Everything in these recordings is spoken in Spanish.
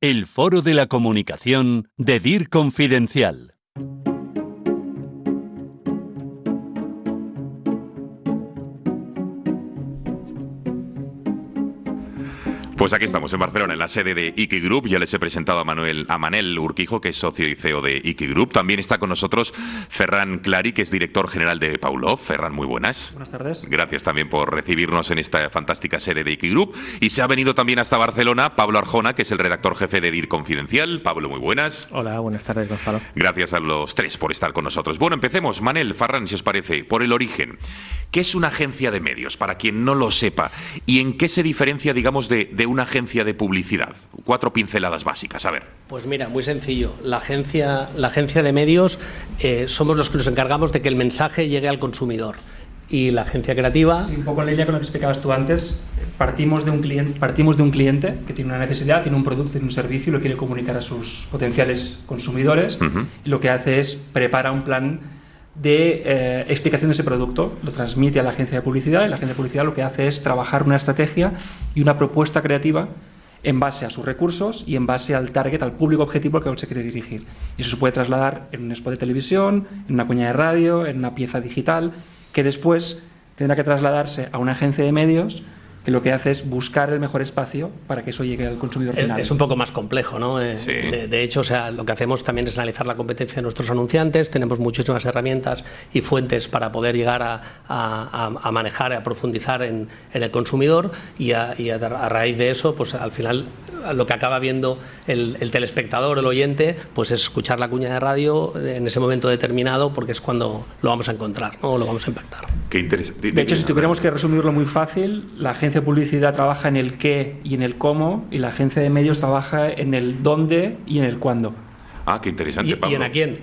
El Foro de la Comunicación de DIR Confidencial. Pues aquí estamos en Barcelona, en la sede de Iki Group. Ya les he presentado a Manel Urquijo, que es socio y CEO de Iki Group. También está con nosotros Ferran Clary, que es director general de Pavlov. Ferran, muy buenas. Buenas tardes. Gracias también por recibirnos en esta fantástica sede de Iki Group. Y se ha venido también hasta Barcelona Pablo Arjona, que es el redactor jefe de DIR Confidencial. Pablo, muy buenas. Hola, buenas tardes, Gonzalo. Gracias a los tres por estar con nosotros. Bueno, empecemos. Manel, Ferran, si os parece, por el origen. ¿Qué es una agencia de medios, para quien no lo sepa? ¿Y en qué se diferencia, digamos, de una agencia de publicidad? 4 pinceladas básicas, a ver. Pues mira, muy sencillo. La agencia de medios somos los que nos encargamos de que el mensaje llegue al consumidor. Y la agencia creativa... Sí, un poco en línea con lo que explicabas tú antes, partimos de un cliente que tiene una necesidad, tiene un producto, tiene un servicio y lo quiere comunicar a sus potenciales consumidores. Y lo que hace es prepara un plan de explicación de ese producto, lo transmite a la agencia de publicidad y la agencia de publicidad lo que hace es trabajar una estrategia y una propuesta creativa en base a sus recursos y en base al target, al público objetivo al que se quiere dirigir. Y eso se puede trasladar en un spot de televisión, en una cuña de radio, en una pieza digital, que después tendrá que trasladarse a una agencia de medios que lo que hace es buscar el mejor espacio para que eso llegue al consumidor final. Es un poco más complejo, ¿no? Sí. De hecho, o sea, lo que hacemos también es analizar la competencia de nuestros anunciantes, tenemos muchísimas herramientas y fuentes para poder llegar a manejar, a profundizar en el consumidor y a raíz de eso, pues al final lo que acaba viendo el telespectador, el oyente, pues es escuchar la cuña de radio en ese momento determinado porque es cuando lo vamos a encontrar, ¿no? Lo vamos a impactar. Qué interesante. De hecho, si tuviéramos que resumirlo muy fácil, la agencia de publicidad trabaja en el qué y en el cómo y la agencia de medios trabaja en el dónde y en el cuándo. Ah, qué interesante, Pablo. ¿Y en a quién?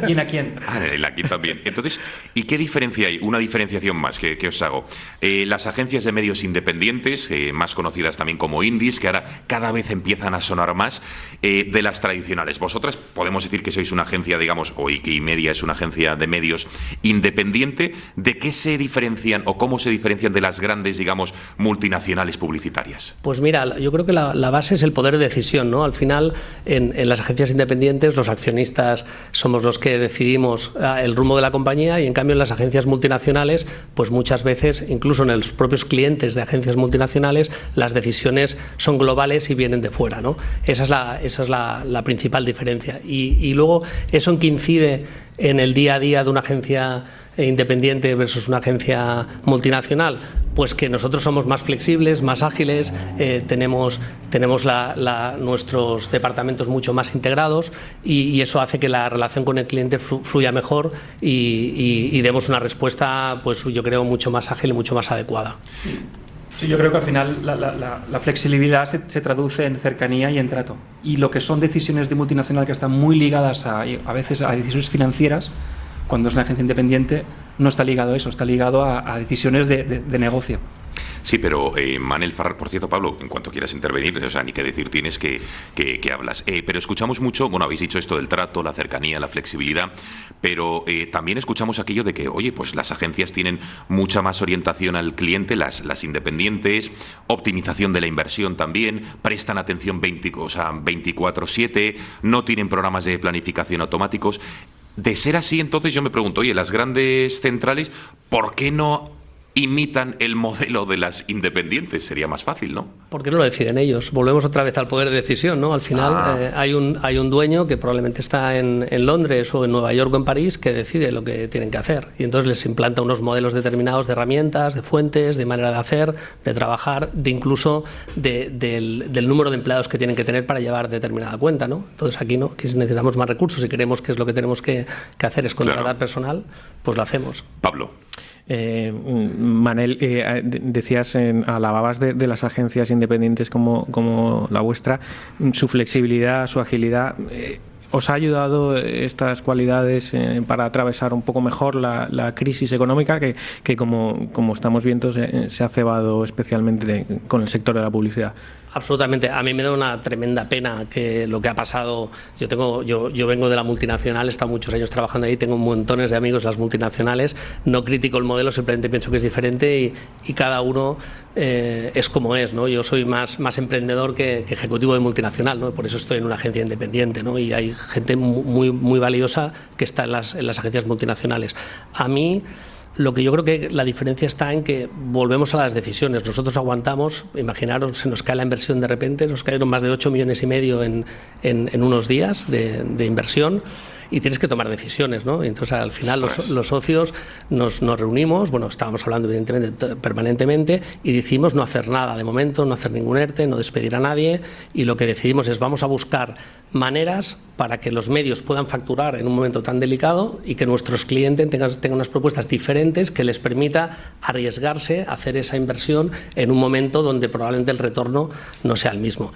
¿Y en a quién? Ah, en aquí también. Entonces, ¿y qué diferencia hay? Una diferenciación más que os hago. Las agencias de medios independientes, más conocidas también como indies, que ahora cada vez empiezan a sonar más, de las tradicionales. Vosotras podemos decir que sois una agencia, digamos, o Iki Media es una agencia de medios independiente. ¿De qué se diferencian o cómo se diferencian de las grandes, digamos, multinacionales publicitarias? Pues mira, yo creo que la base es el poder de decisión, ¿no? Al final, en las agencias independientes, los accionistas somos los que decidimos el rumbo de la compañía y en cambio en las agencias multinacionales, pues muchas veces, incluso en los propios clientes de agencias multinacionales, las decisiones son globales y vienen de fuera, ¿no? Esa es la principal diferencia. Y luego, ¿eso en qué incide en el día a día de una agencia independiente versus una agencia multinacional? Pues que nosotros somos más flexibles, más ágiles, tenemos nuestros departamentos mucho más integrados y eso hace que la relación con el cliente fluya mejor y demos una respuesta, pues yo creo, mucho más ágil y mucho más adecuada. Sí, yo creo que al final la flexibilidad se traduce en cercanía y en trato. Y lo que son decisiones de multinacional que están muy ligadas a veces a decisiones financieras, cuando es una agencia independiente, no está ligado a eso, está ligado a decisiones de negocio. Sí, pero Manel, Ferran, por cierto, Pablo, en cuanto quieras intervenir, o sea, ni qué decir tienes que hablas. Pero escuchamos mucho, bueno, habéis dicho esto del trato, la cercanía, la flexibilidad, pero también escuchamos aquello de que, oye, pues las agencias tienen mucha más orientación al cliente, las independientes, optimización de la inversión también, prestan atención 24/7, no tienen programas de planificación automáticos. De ser así, entonces yo me pregunto, oye, las grandes centrales, ¿por qué no imitan el modelo de las independientes? Sería más fácil, ¿no? ¿Por qué no lo deciden ellos? Volvemos otra vez al poder de decisión, ¿no? Al final hay un dueño que probablemente está en Londres o en Nueva York o en París que decide lo que tienen que hacer y entonces les implanta unos modelos determinados de herramientas, de fuentes, de manera de hacer, de trabajar, de incluso del número de empleados que tienen que tener para llevar determinada cuenta, ¿no? Entonces aquí no, aquí necesitamos más recursos y creemos que es lo que tenemos que hacer es contratar personal, pues lo hacemos. Pablo. Manel, decías, alababas de las agencias independientes como la vuestra, su flexibilidad, su agilidad. ¿os ha ayudado estas cualidades para atravesar un poco mejor la crisis económica que como estamos viendo se ha cebado especialmente con el sector de la publicidad? Absolutamente. A mí me da una tremenda pena que lo que ha pasado. Yo vengo de la multinacional, he estado muchos años trabajando ahí, tengo montones de amigos en las multinacionales. No critico el modelo, simplemente pienso que es diferente y cada uno es como es, ¿no? Yo soy más emprendedor que ejecutivo de multinacional, ¿no? Por eso estoy en una agencia independiente, ¿no? Y hay gente muy valiosa que está en las agencias multinacionales. A mí, lo que yo creo que la diferencia está en que volvemos a las decisiones. Nosotros aguantamos, imaginaros, se nos cae la inversión de repente, nos cayeron más de 8,5 millones en unos días de inversión y tienes que tomar decisiones, ¿no? Entonces al final los socios nos reunimos, bueno, estábamos hablando evidentemente permanentemente y decidimos no hacer nada de momento, no hacer ningún ERTE, no despedir a nadie y lo que decidimos es vamos a buscar maneras para que los medios puedan facturar en un momento tan delicado y que nuestros clientes tengan unas propuestas diferentes que les permita arriesgarse a hacer esa inversión en un momento donde probablemente el retorno no sea el mismo.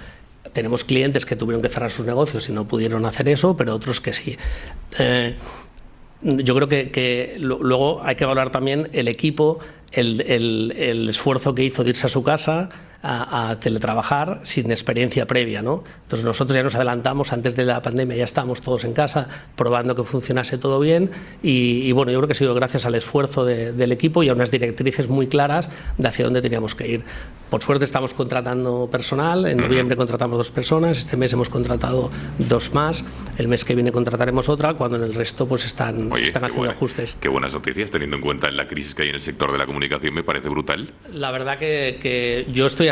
Tenemos clientes que tuvieron que cerrar sus negocios y no pudieron hacer eso, pero otros que sí. Yo creo que luego hay que valorar también el equipo, el esfuerzo que hizo de irse a su casa a teletrabajar sin experiencia previa, ¿no? Entonces nosotros ya nos adelantamos, antes de la pandemia ya estábamos todos en casa probando que funcionase todo bien y bueno, yo creo que ha sido gracias al esfuerzo del equipo y a unas directrices muy claras de hacia dónde teníamos que ir. Por suerte estamos contratando personal, en noviembre contratamos 2 personas, este mes hemos contratado 2 más, el mes que viene contrataremos otra, cuando en el resto pues están haciendo ajustes. Qué buenas noticias, teniendo en cuenta la crisis que hay en el sector de la comunicación, me parece brutal. La verdad que yo estoy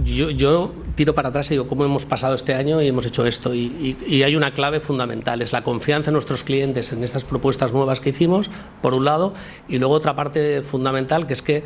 yo tiro para atrás y digo cómo hemos pasado este año y hemos hecho esto y hay una clave fundamental, es la confianza en nuestros clientes en estas propuestas nuevas que hicimos, por un lado, y luego otra parte fundamental que es que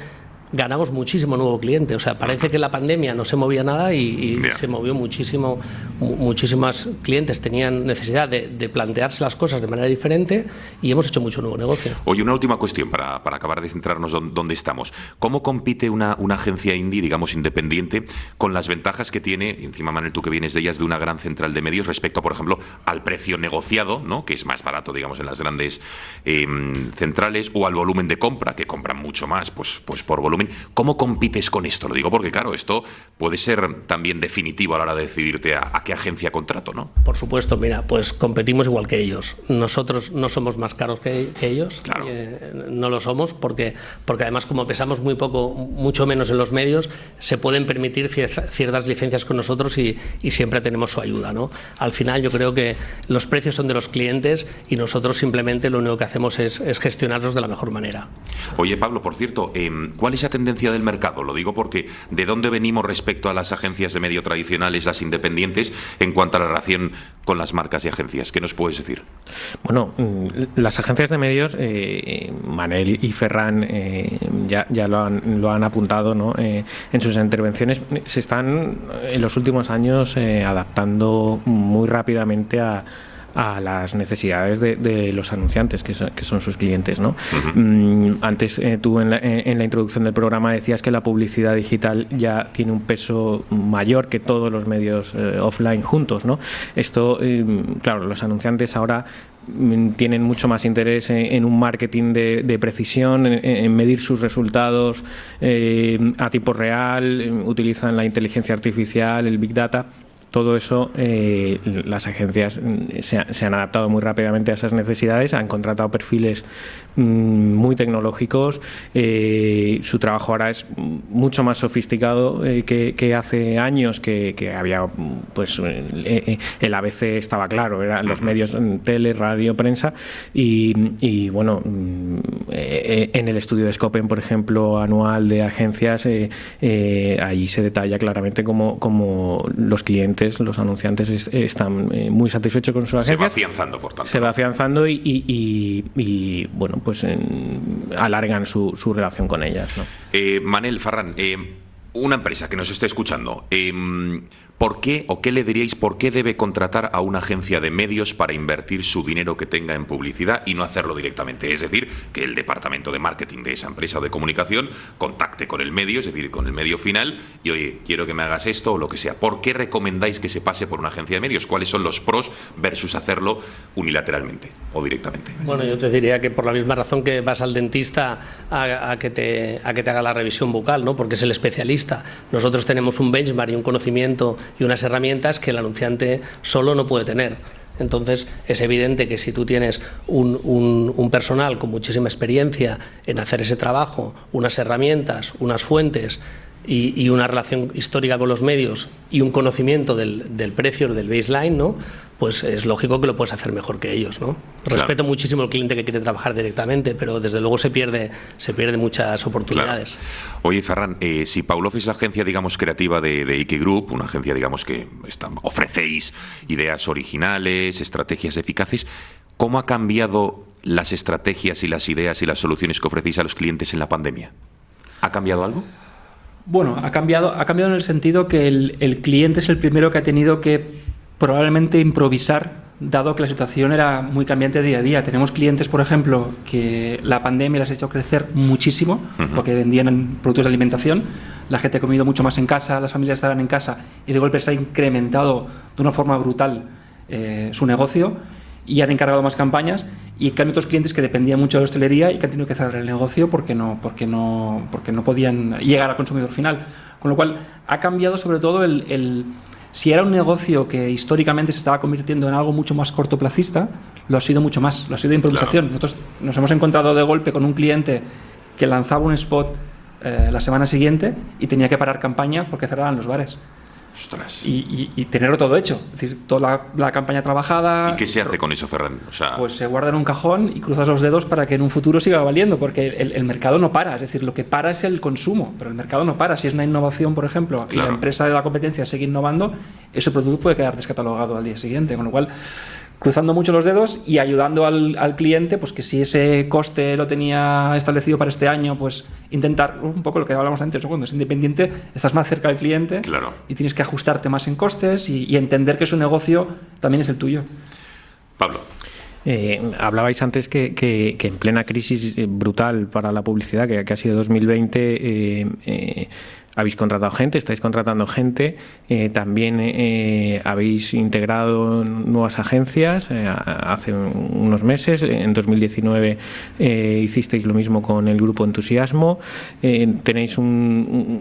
ganamos muchísimo nuevo cliente, o sea, parece que la pandemia no se movía nada y se movió muchísimo, muchísimos clientes tenían necesidad de plantearse las cosas de manera diferente y hemos hecho mucho nuevo negocio. Oye, una última cuestión para acabar de centrarnos dónde estamos. ¿Cómo compite una agencia indie, digamos independiente, con las ventajas que tiene, encima Manel, tú que vienes de ellas, de una gran central de medios respecto, por ejemplo, al precio negociado, ¿no? Que es más barato, digamos, en las grandes centrales, o al volumen de compra, que compran mucho más, pues por volumen? ¿Cómo compites con esto? Lo digo porque, claro, esto puede ser también definitivo a la hora de decidirte a qué agencia contrato, ¿no? Por supuesto, mira, pues competimos igual que ellos. Nosotros no somos más caros que ellos, claro. No lo somos porque además como pesamos muy poco, mucho menos en los medios, se pueden permitir ciertas licencias con nosotros y siempre tenemos su ayuda, ¿no? Al final yo creo que los precios son de los clientes y nosotros simplemente lo único que hacemos es gestionarlos de la mejor manera. Oye, Pablo, por cierto, ¿cuál es la tendencia del mercado? Lo digo porque ¿de dónde venimos respecto a las agencias de medio tradicionales, las independientes, en cuanto a la relación con las marcas y agencias? ¿Qué nos puedes decir? Bueno, las agencias de medios, Manel y Ferran ya lo han apuntado, ¿no? En sus intervenciones, se están en los últimos años adaptando muy rápidamente a las necesidades de los anunciantes, que son sus clientes, ¿no? Uh-huh. Antes tú en la introducción del programa decías que la publicidad digital ya tiene un peso mayor que todos los medios offline juntos, ¿no? Esto, claro, los anunciantes ahora tienen mucho más interés en un marketing de precisión, en medir sus resultados a tiempo real, utilizan la inteligencia artificial, el Big Data. Todo eso, las agencias se han adaptado muy rápidamente a esas necesidades, han contratado perfiles muy tecnológicos, su trabajo ahora es mucho más sofisticado que hace años, que había, pues, el ABC estaba claro, eran los medios tele, radio, prensa, y bueno, en el estudio de Scopen, por ejemplo, anual de agencias, allí se detalla claramente cómo los clientes, los anunciantes están muy satisfechos con sus agencias. Se va afianzando, por tanto. Se va afianzando y bueno, pues alargan su relación con ellas, ¿no? Manel, Ferran, Una empresa que nos esté escuchando, ¿por qué o qué le diríais por qué debe contratar a una agencia de medios para invertir su dinero que tenga en publicidad y no hacerlo directamente? Es decir, que el departamento de marketing de esa empresa o de comunicación contacte con el medio, es decir, con el medio final, y oye, quiero que me hagas esto o lo que sea. ¿Por qué recomendáis que se pase por una agencia de medios? ¿Cuáles son los pros versus hacerlo unilateralmente o directamente? Bueno, yo te diría que por la misma razón que vas al dentista a que te haga la revisión bucal, ¿no? Porque es el especialista. Nosotros tenemos un benchmark y un conocimiento y unas herramientas que el anunciante solo no puede tener. Entonces, es evidente que si tú tienes un personal con muchísima experiencia en hacer ese trabajo, unas herramientas, unas fuentes y una relación histórica con los medios y un conocimiento del precio, del baseline, ¿no? Pues es lógico que lo puedes hacer mejor que ellos, ¿no? Claro. Respeto muchísimo al cliente que quiere trabajar directamente, pero desde luego se pierde muchas oportunidades. Claro. Oye, Ferran, si Pavlov es la agencia, digamos, creativa de Ike Group, una agencia, digamos, que ofrecéis ideas originales, estrategias eficaces, ¿cómo ha cambiado las estrategias y las ideas y las soluciones que ofrecéis a los clientes en la pandemia? ¿Ha cambiado algo? Bueno, ha cambiado en el sentido que el cliente es el primero que ha tenido que probablemente improvisar, dado que la situación era muy cambiante día a día. Tenemos clientes, por ejemplo, que la pandemia les ha hecho crecer muchísimo, porque vendían productos de alimentación, la gente ha comido mucho más en casa, las familias estaban en casa, y de golpe se ha incrementado de una forma brutal su negocio, y han encargado más campañas, y en cambio otros clientes que dependían mucho de la hostelería y que han tenido que cerrar el negocio porque no podían llegar al consumidor final. Con lo cual, ha cambiado sobre todo si era un negocio que históricamente se estaba convirtiendo en algo mucho más cortoplacista, lo ha sido mucho más, lo ha sido de improvisación. Claro. Nosotros nos hemos encontrado de golpe con un cliente que lanzaba un spot la semana siguiente y tenía que parar campaña porque cerraban los bares. Ostras. Y tenerlo todo hecho, es decir, toda la campaña trabajada. ¿Y qué se hace con eso, Ferran? O sea... Pues se guarda en un cajón y cruzas los dedos para que en un futuro siga valiendo, porque el mercado no para, es decir, lo que para es el consumo, pero el mercado no para. Si es una innovación, por ejemplo, y la empresa de la competencia sigue innovando, ese producto puede quedar descatalogado al día siguiente, con lo cual, cruzando mucho los dedos y ayudando al cliente, pues que si ese coste lo tenía establecido para este año, pues intentar un poco lo que hablamos antes, cuando es independiente, estás más cerca del cliente y tienes que ajustarte más en costes y entender que su negocio también es el tuyo. Pablo. Hablabais antes que en plena crisis brutal para la publicidad, que ha sido 2020, habéis contratado gente, estáis contratando gente, también habéis integrado nuevas agencias hace unos meses. En 2019 hicisteis lo mismo con el grupo Entusiasmo. Tenéis un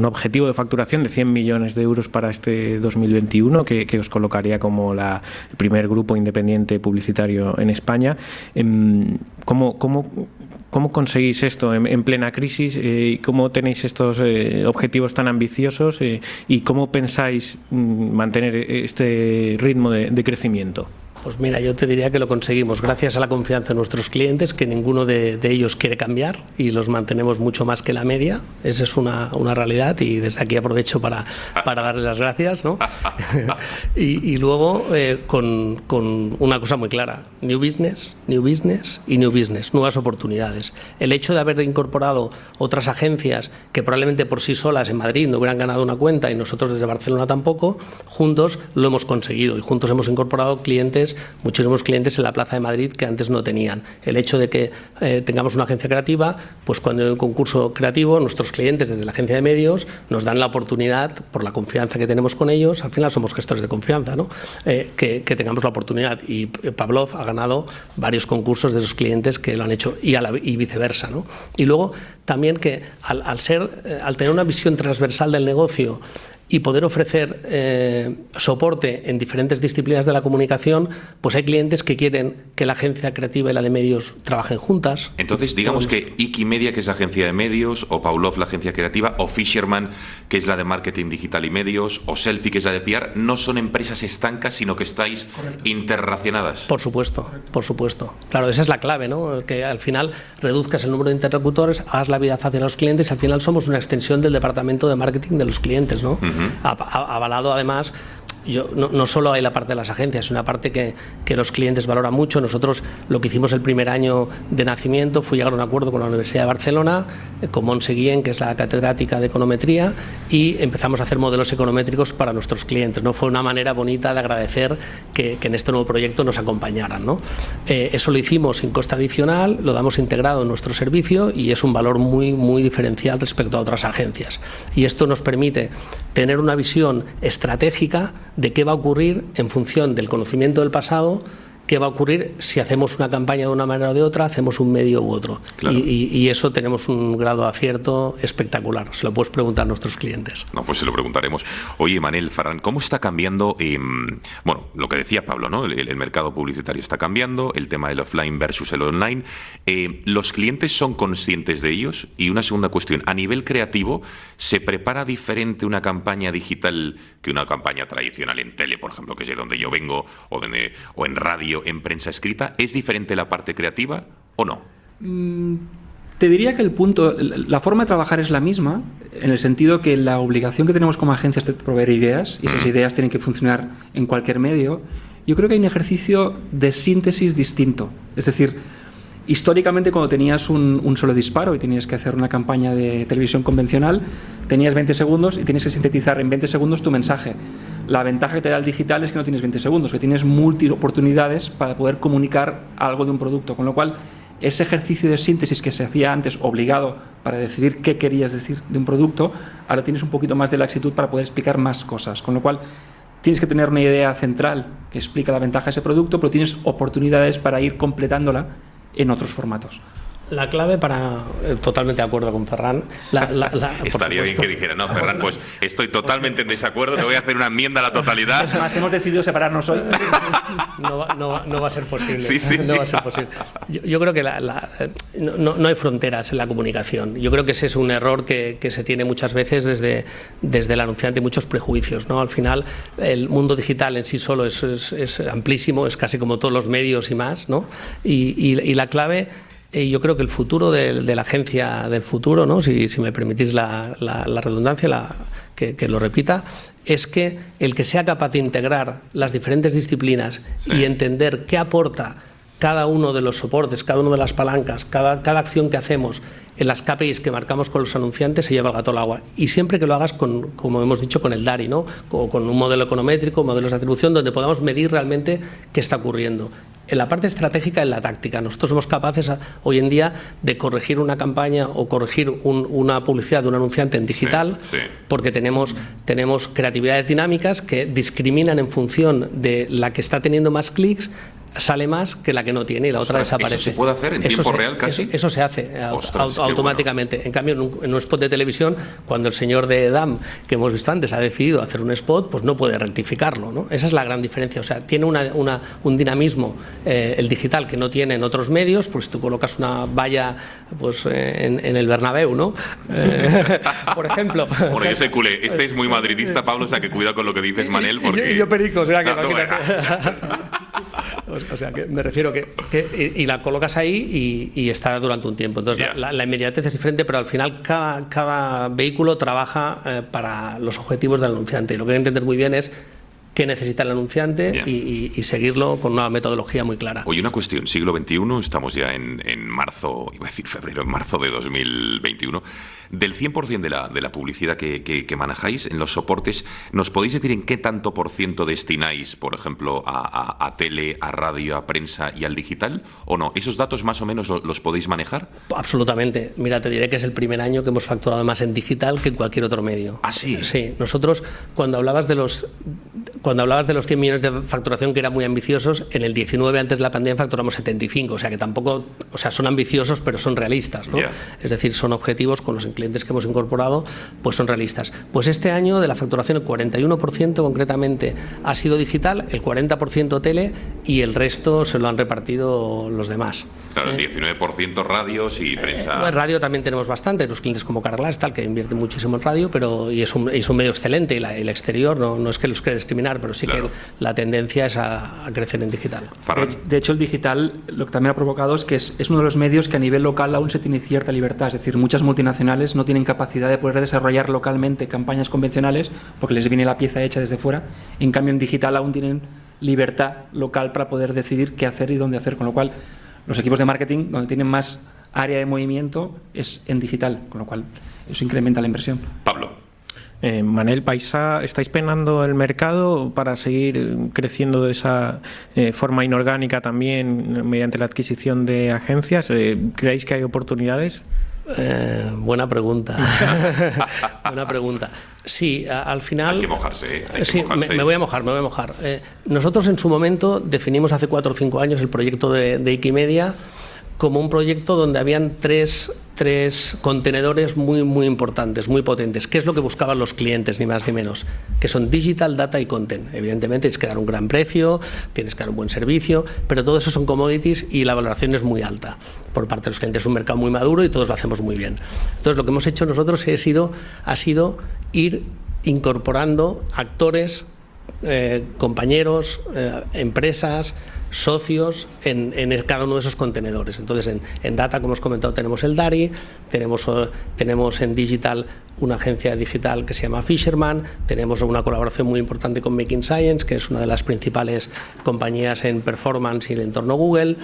objetivo de facturación de 100 millones de euros para este 2021, que os colocaría como el primer grupo independiente publicitario en España. ¿Cómo conseguís esto en plena crisis? ¿Cómo tenéis estos objetivos tan ambiciosos? ¿Y cómo pensáis mantener este ritmo de crecimiento? Pues mira, yo te diría que lo conseguimos gracias a la confianza de nuestros clientes, que ninguno de ellos quiere cambiar y los mantenemos mucho más que la media. Esa es una realidad y desde aquí aprovecho para darles las gracias, ¿no? y luego con una cosa muy clara: new business y new business, nuevas oportunidades. El hecho de haber incorporado otras agencias que probablemente por sí solas en Madrid no hubieran ganado una cuenta y nosotros desde Barcelona tampoco, juntos lo hemos conseguido y juntos hemos incorporado muchísimos clientes en la Plaza de Madrid que antes no tenían. El hecho de que tengamos una agencia creativa, pues cuando hay un concurso creativo, nuestros clientes desde la agencia de medios nos dan la oportunidad, por la confianza que tenemos con ellos, al final somos gestores de confianza, ¿no? Que tengamos la oportunidad, y Pavlov ha ganado varios concursos de esos clientes que lo han hecho y viceversa, ¿no? Y luego también que al tener una visión transversal del negocio y poder ofrecer soporte en diferentes disciplinas de la comunicación, pues hay clientes que quieren que la agencia creativa y la de medios trabajen juntas. Entonces, digamos que Iki Media, que es la agencia de medios, o Pavlov, la agencia creativa, o Fisherman, que es la de marketing digital y medios, o Selfie, que es la de PR, no son empresas estancas, sino que estáis interrelacionadas. Por supuesto, por supuesto. Claro, esa es la clave, ¿no? Que al final reduzcas el número de interlocutores, hagas la vida fácil a los clientes, y al final somos una extensión del departamento de marketing de los clientes, ¿no? Avalado además no solo hay la parte de las agencias, es una parte que los clientes valoran mucho. Nosotros lo que hicimos el primer año de nacimiento fue llegar a un acuerdo con la Universidad de Barcelona, con Montse Guillén, que es la catedrática de econometría, y empezamos a hacer modelos econométricos para nuestros clientes, ¿no? Fue una manera bonita de agradecer que en este nuevo proyecto nos acompañaran, ¿no? Eso lo hicimos sin coste adicional, lo damos integrado en nuestro servicio y es un valor muy, muy diferencial respecto a otras agencias. Y esto nos permite tener una visión estratégica de qué va a ocurrir en función del conocimiento del pasado, qué va a ocurrir si hacemos una campaña de una manera o de otra, hacemos un medio u otro. Claro. Y eso tenemos un grado de acierto espectacular. Se lo puedes preguntar a nuestros clientes. No, pues se lo preguntaremos. Oye, Manel, Ferran, ¿cómo está cambiando, bueno, lo que decía Pablo, ¿no? El mercado publicitario está cambiando, el tema del offline versus el online. ¿Los clientes son conscientes de ellos? Y una segunda cuestión, a nivel creativo, ¿se prepara diferente una campaña digital que una campaña tradicional en tele, por ejemplo, que es de donde yo vengo, o en radio, en prensa escrita? ¿Es diferente la parte creativa o no? Te diría que la forma de trabajar es la misma, en el sentido que la obligación que tenemos como agencias de proveer ideas, y esas ideas tienen que funcionar en cualquier medio. Yo creo que hay un ejercicio de síntesis distinto. Es decir, históricamente, cuando tenías un solo disparo y tenías que hacer una campaña de televisión convencional, tenías 20 segundos y tienes que sintetizar en 20 segundos tu mensaje. La ventaja que te da el digital es que no tienes 20 segundos, que tienes oportunidades para poder comunicar algo de un producto, con lo cual ese ejercicio de síntesis que se hacía antes obligado para decidir qué querías decir de un producto, ahora tienes un poquito más de laxitud para poder explicar más cosas, con lo cual tienes que tener una idea central que explica la ventaja de ese producto, pero tienes oportunidades para ir completándola en otros formatos. La clave para... totalmente de acuerdo con Ferran. Estaría bien que dijera, no, Ferran, pues estoy totalmente en desacuerdo, te voy a hacer una enmienda a la totalidad. Es más, hemos decidido separarnos hoy. No va a ser posible. Sí. No va a ser posible. Yo creo que no hay fronteras en la comunicación. Yo creo que ese es un error que se tiene muchas veces desde el anunciante, muchos prejuicios, ¿no? Al final, el mundo digital en sí solo es amplísimo, es casi como todos los medios y más, ¿no? Y la clave... yo creo que el futuro de la agencia del futuro, ¿no? Si me permitís la redundancia, que lo repita, es que el que sea capaz de integrar las diferentes disciplinas y entender qué aporta cada uno de los soportes, cada una de las palancas, cada acción que hacemos en las KPIs que marcamos con los anunciantes, se lleva el gato al agua. Y siempre que lo hagas como hemos dicho, con el DARI, ¿no? Con un modelo econométrico, modelos de atribución, donde podamos medir realmente qué está ocurriendo. En la parte estratégica, en la táctica, nosotros somos capaces hoy en día de corregir una campaña o corregir una publicidad de un anunciante en digital, porque tenemos creatividades dinámicas que discriminan en función de la que está teniendo más clics, sale más que la que no tiene y la otra desaparece. ¿Eso se puede hacer en tiempo real casi? Eso se hace automáticamente. Bueno. En cambio, en un spot de televisión, cuando el señor de DAM, que hemos visto antes, ha decidido hacer un spot, pues no puede rectificarlo, ¿no? Esa es la gran diferencia. O sea, tiene un dinamismo el digital que no tiene en otros medios. Pues tú colocas una valla pues en el Bernabéu, ¿no? Por ejemplo. Bueno, yo soy culé. Este es muy madridista, Pablo, o sea que cuidado con lo que dices, Manel, porque... Yo perico, o sea que o sea, que me refiero y la colocas ahí y está durante un tiempo. Entonces, la inmediatez es diferente, pero al final cada vehículo trabaja para los objetivos del anunciante. Y lo que hay que entender muy bien es qué necesita el anunciante y seguirlo con una metodología muy clara. Oye, una cuestión, siglo XXI, estamos ya en marzo, iba a decir febrero, en marzo de 2021. Del 100% de la publicidad que manejáis en los soportes, ¿nos podéis decir en qué tanto por ciento destináis, por ejemplo, a tele, a radio, a prensa y al digital? ¿O no? ¿Esos datos más o menos los podéis manejar? Absolutamente. Mira, te diré que es el primer año que hemos facturado más en digital que en cualquier otro medio. ¿Ah, sí? Sí. Nosotros, cuando hablabas de los 100 millones de facturación, que eran muy ambiciosos, en el 19, antes de la pandemia, facturamos 75. O sea, que tampoco... O sea, son ambiciosos, pero son realistas, ¿no? Es decir, son objetivos con los clientes que hemos incorporado, pues son realistas. Pues este año, de la facturación, el 41% concretamente ha sido digital, el 40% tele y el resto se lo han repartido los demás. Claro, el 19% radios y prensa. Radio también tenemos bastante, los clientes como Carglass, tal, que invierten muchísimo en radio, pero y es un medio excelente, y el exterior no es que los quiera discriminar, determinar, pero sí Claro. que la tendencia es a crecer en digital. Ferran. De hecho, el digital lo que también ha provocado es que es uno de los medios que a nivel local aún se tiene cierta libertad. Es decir, muchas multinacionales no tienen capacidad de poder desarrollar localmente campañas convencionales porque les viene la pieza hecha desde fuera. En cambio, en digital aún tienen libertad local para poder decidir qué hacer y dónde hacer. Con lo cual, los equipos de marketing, donde tienen más área de movimiento, es en digital. Con lo cual, eso incrementa la inversión. Pablo. Manel, ¿estáis penando el mercado para seguir creciendo de esa forma inorgánica también mediante la adquisición de agencias? ¿Creéis que hay oportunidades? Buena pregunta. Buena pregunta. Sí, al final... Hay que mojarse, ¿eh? Hay que sí, mojarse. me voy a mojar. Nosotros en su momento definimos hace 4 o 5 años el proyecto de Wikimedia como un proyecto donde habían tres contenedores muy importantes, muy potentes. ¿Qué es lo que buscaban los clientes, ni más ni menos? Que son digital, data y content. Evidentemente tienes que dar un gran precio, tienes que dar un buen servicio, pero todo eso son commodities y la valoración es muy alta por parte de los clientes. Es un mercado muy maduro y todos lo hacemos muy bien. Entonces lo que hemos hecho nosotros ha sido ir incorporando actores, compañeros, empresas, socios en cada uno de esos contenedores. Entonces en data, como os he comentado, tenemos el DARI, tenemos en digital una agencia digital que se llama Fisherman, tenemos una colaboración muy importante con Making Science, que es una de las principales compañías en performance y el entorno Google.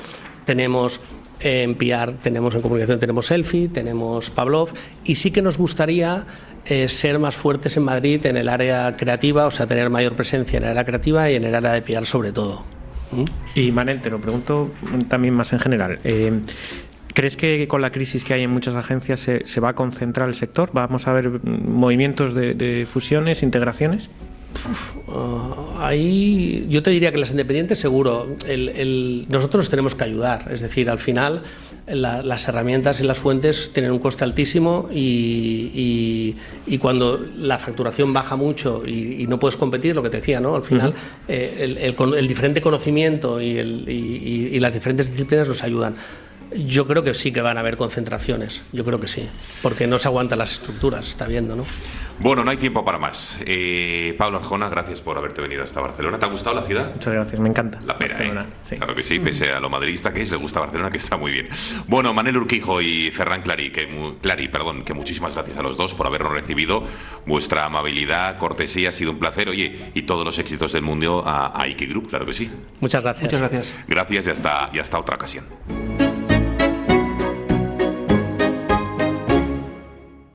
Tenemos en PR, tenemos en comunicación, tenemos Selfie, tenemos Pavlov, y sí que nos gustaría ser más fuertes en Madrid en el área creativa, o sea, tener mayor presencia en el área creativa y en el área de PR sobre todo. Y Manel, te lo pregunto también más en general. ¿Crees que con la crisis que hay en muchas agencias se va a concentrar el sector? ¿Vamos a ver movimientos de fusiones, integraciones? Ahí yo te diría que las independientes seguro. Nosotros nos tenemos que ayudar. Es decir, al final las herramientas y las fuentes tienen un coste altísimo y cuando la facturación baja mucho y no puedes competir, lo que te decía, ¿no? Al final el diferente conocimiento y las diferentes disciplinas nos ayudan. Yo creo que sí que van a haber concentraciones, yo creo que sí, porque no se aguantan las estructuras, está viendo, ¿no? Bueno, no hay tiempo para más. Pablo Arjona, gracias por haberte venido hasta Barcelona. ¿Te ha gustado la ciudad? Muchas gracias, me encanta. La pera, Barcelona, ¿eh? sí. Claro que sí, pese a lo madridista que es, le gusta Barcelona, que está muy bien. Bueno, Manel Urquijo y Ferran Clary, que muchísimas gracias a los dos por habernos recibido. Vuestra amabilidad, cortesía, ha sido un placer. Oye, y todos los éxitos del mundo a Iki Group, claro que sí. Muchas gracias. Muchas gracias. Gracias y hasta otra ocasión.